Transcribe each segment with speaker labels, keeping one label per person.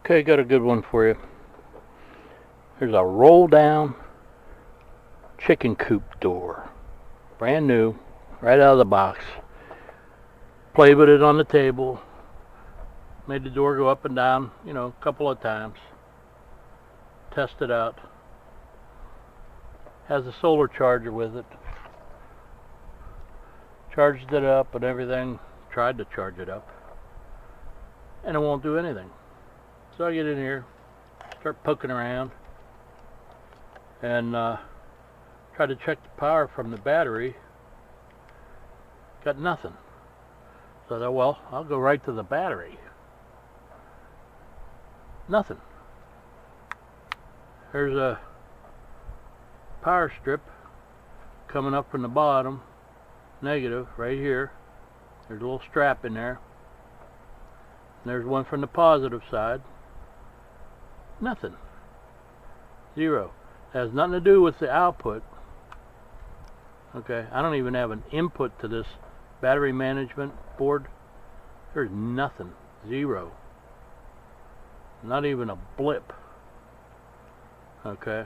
Speaker 1: Okay, got a good one for you. There's a roll down chicken coop door. Brand new, right out of the box. Played with it on the table. Made the door go up and down, a couple of times. Test it out. Has a solar charger with it. Charged it up and everything. Tried to charge it up. And it won't do anything. So I get in here, start poking around, and try to check the power from the battery. Got nothing. So I thought, well, I'll go right to the battery. Nothing. There's a power strip coming up from the bottom, negative, right here. There's a little strap in there. And there's one from the positive side. Nothing. Zero. It has nothing to do with the output. Okay, I don't even have an input to this battery management board. There's nothing. Zero. Not even a blip. Okay.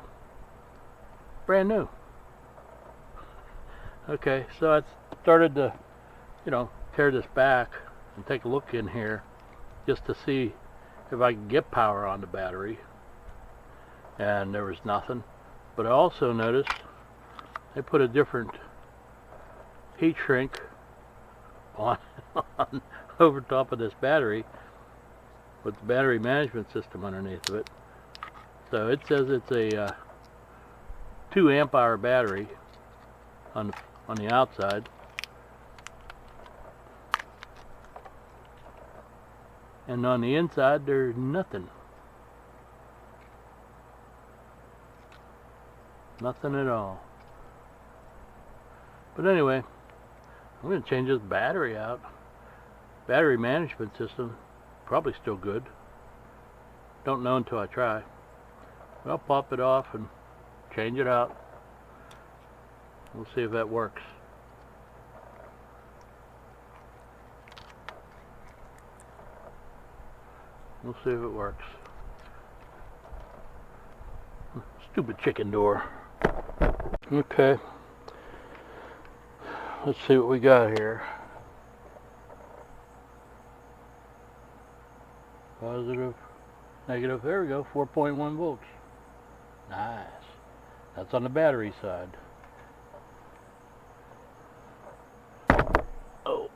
Speaker 1: Brand new. Okay, so I started to, tear this back and take a look in here just to see if I could get power on the battery. And there was nothing. But I also noticed they put a different heat shrink on over top of this battery with the battery management system underneath of it. So it says it's a 2 amp hour battery on the outside. And on the inside there's nothing. Nothing at all. But anyway, I'm going to change this battery out. Battery management system, probably still good. Don't know until I try. I'll pop it off and change it out. We'll see if that works. We'll see if it works. Stupid chicken door. Okay. Let's see what we got here. Positive, negative. There we go. 4.1 volts. Nice. That's on the battery side. Oh.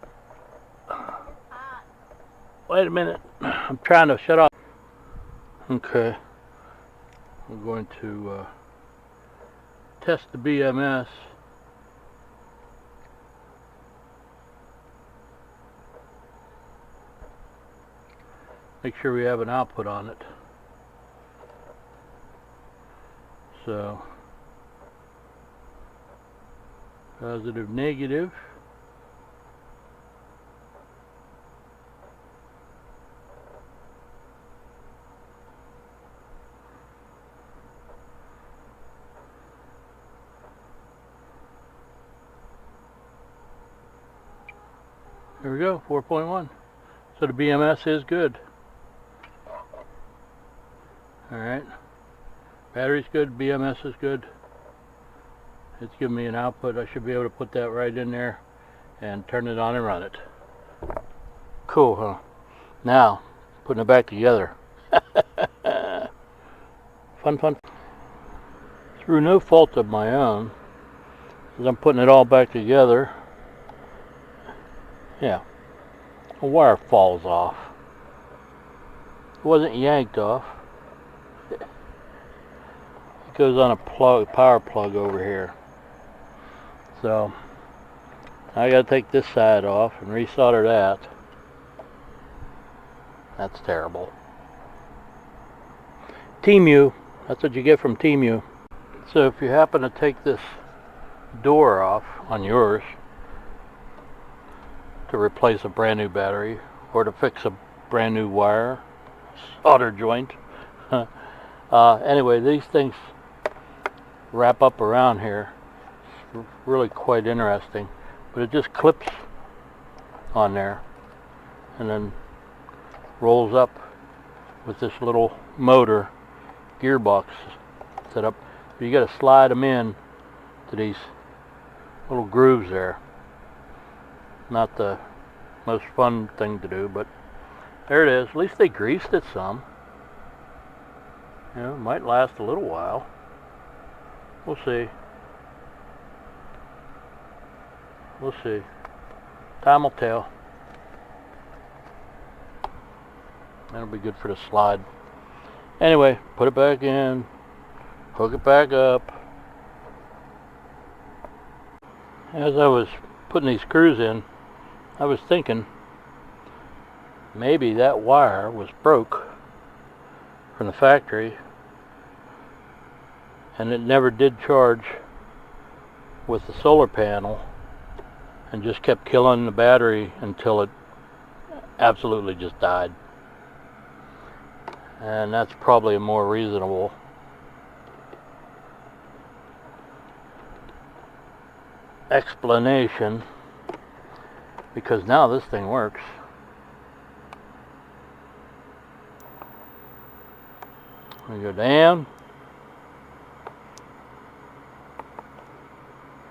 Speaker 1: Wait a minute. I'm trying to shut off. Okay. We're going to test the BMS. Make sure we have an output on it. So, positive, negative. There we go, 4.1. So the BMS is good. Alright. Battery's good, BMS is good. It's giving me an output. I should be able to put that right in there and turn it on and run it. Cool, huh? Now, putting it back together. Fun. Through no fault of my own, as I'm putting it all back together, yeah, a wire falls off. It wasn't yanked off. It goes on a power plug over here. So I gotta take this side off and resolder that. That's terrible. Temu, that's what you get from Temu. So if you happen to take this door off on yours to replace a brand new battery or to fix a brand new wire, solder joint. Anyway, these things wrap up around here. It's really quite interesting. But it just clips on there and then rolls up with this little motor gearbox set up. So you got to slide them in to these little grooves there. Not the most fun thing to do, but there it is. At least they greased it some. You know, it might last a little while. We'll see. We'll see. Time will tell. That'll be good for the slide. Anyway, put it back in. Hook it back up. As I was putting these screws in, I was thinking maybe that wire was broke from the factory and it never did charge with the solar panel and just kept killing the battery until it absolutely just died. And that's probably a more reasonable explanation, because now this thing works. We go down,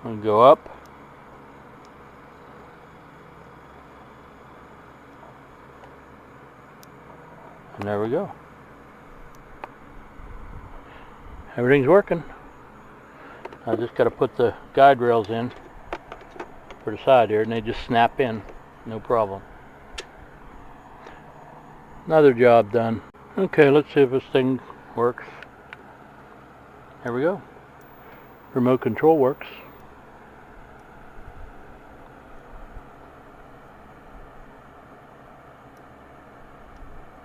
Speaker 1: we go up, and there we go. Everything's working. I just got to put the guide rails in for the side here, and they just snap in, no problem. Another job done. Okay, let's see if this thing works. There we go. Remote control works.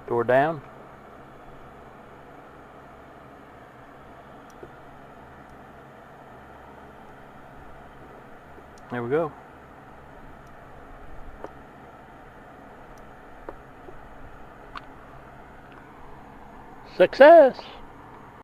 Speaker 1: Door down. There we go. Success!